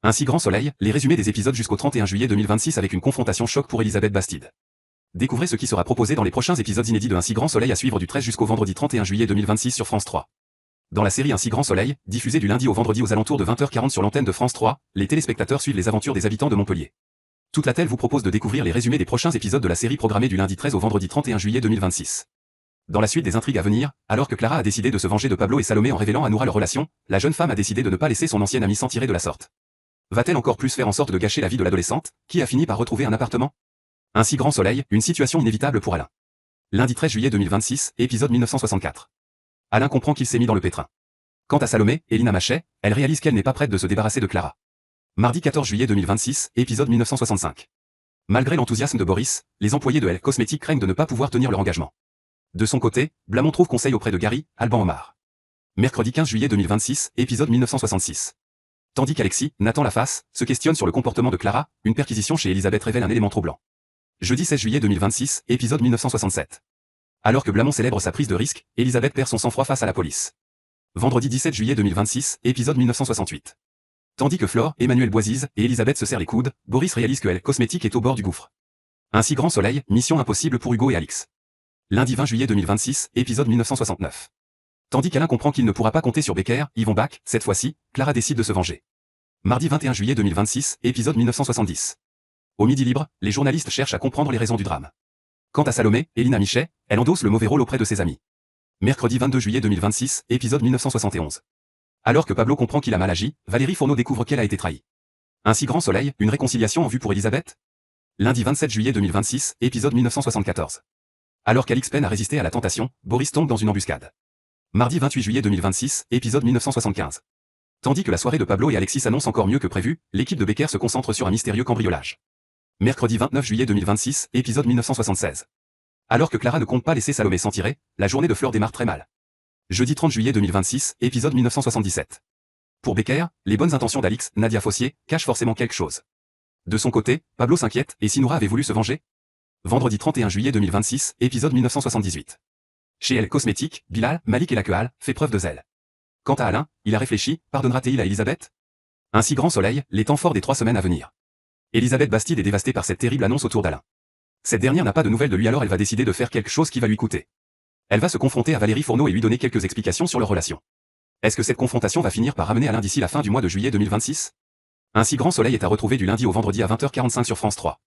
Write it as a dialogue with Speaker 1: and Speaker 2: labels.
Speaker 1: Ainsi Grand Soleil, les résumés des épisodes jusqu'au 31 juillet 2026 avec une confrontation choc pour Elisabeth Bastide. Découvrez ce qui sera proposé dans les prochains épisodes inédits de Ainsi Grand Soleil à suivre du 13 jusqu'au vendredi 31 juillet 2026 sur France 3. Dans la série Ainsi Grand Soleil, diffusée du lundi au vendredi aux alentours de 20h40 sur l'antenne de France 3, les téléspectateurs suivent les aventures des habitants de Montpellier. Toute la télé vous propose de découvrir les résumés des prochains épisodes de la série programmée du lundi 13 au vendredi 31 juillet 2026. Dans la suite des intrigues à venir, alors que Clara a décidé de se venger de Pablo et Salomé en révélant à Noura leur relation, la jeune femme a décidé de ne pas laisser son ancienne amie s'en tirer de la sorte. Va-t-elle encore plus faire en sorte de gâcher la vie de l'adolescente, qui a fini par retrouver un appartement? Ainsi Grand Soleil, une situation inévitable pour Alain. Lundi 13 juillet 2026, épisode 1964. Alain comprend qu'il s'est mis dans le pétrin. Quant à Salomé, Elina Machet, elle réalise qu'elle n'est pas prête de se débarrasser de Clara. Mardi 14 juillet 2026, épisode 1965. Malgré l'enthousiasme de Boris, les employés de Elle Cosmétiques craignent de ne pas pouvoir tenir leur engagement. De son côté, Blamont trouve conseil auprès de Gary, Alban Omar. Mercredi 15 juillet 2026, épisode 1966. Tandis qu'Alexis, Nathan Laface, se questionne sur le comportement de Clara, une perquisition chez Elisabeth révèle un élément troublant. Jeudi 16 juillet 2026, épisode 1967. Alors que Blamont célèbre sa prise de risque, Elisabeth perd son sang-froid face à la police. Vendredi 17 juillet 2026, épisode 1968. Tandis que Flore, Emmanuel Boisise et Elisabeth se serrent les coudes, Boris réalise que Elle Cosmétique est au bord du gouffre. Ainsi Grand Soleil, mission impossible pour Hugo et Alix. Lundi 20 juillet 2026, épisode 1969. Tandis qu'Alain comprend qu'il ne pourra pas compter sur Becker, Yvon Bach, cette fois-ci, Clara décide de se venger. Mardi 21 juillet 2026, épisode 1970. Au Midi Libre, les journalistes cherchent à comprendre les raisons du drame. Quant à Salomé, Elina Michet, elle endosse le mauvais rôle auprès de ses amis. Mercredi 22 juillet 2026, épisode 1971. Alors que Pablo comprend qu'il a mal agi, Valérie Fourneau découvre qu'elle a été trahie. Ainsi Grand Soleil, une réconciliation en vue pour Elisabeth? Lundi 27 juillet 2026, épisode 1974. Alors qu'Alix peine à résister à la tentation, Boris tombe dans une embuscade. Mardi 28 juillet 2026, épisode 1975. Tandis que la soirée de Pablo et Alexis s'annonce encore mieux que prévu, l'équipe de Becker se concentre sur un mystérieux cambriolage. Mercredi 29 juillet 2026, épisode 1976. Alors que Clara ne compte pas laisser Salomé s'en tirer, la journée de Fleur démarre très mal. Jeudi 30 juillet 2026, épisode 1977. Pour Becker, les bonnes intentions d'Alix, Nadia Fossier, cachent forcément quelque chose. De son côté, Pablo s'inquiète, et si Noura avait voulu se venger? Vendredi 31 juillet 2026, épisode 1978. Chez Elle Cosmétique, Bilal, Malik et Laquehal, fait preuve de zèle. Quant à Alain, il a réfléchi, pardonnera-t-il à Elisabeth? Ainsi Grand Soleil, les temps forts des 3 semaines à venir. Elisabeth Bastide est dévastée par cette terrible annonce autour d'Alain. Cette dernière n'a pas de nouvelles de lui, alors elle va décider de faire quelque chose qui va lui coûter. Elle va se confronter à Valérie Fourneau et lui donner quelques explications sur leur relation. Est-ce que cette confrontation va finir par ramener Alain d'ici la fin du mois de juillet 2026? Ainsi Grand Soleil est à retrouver du lundi au vendredi à 20h45 sur France 3.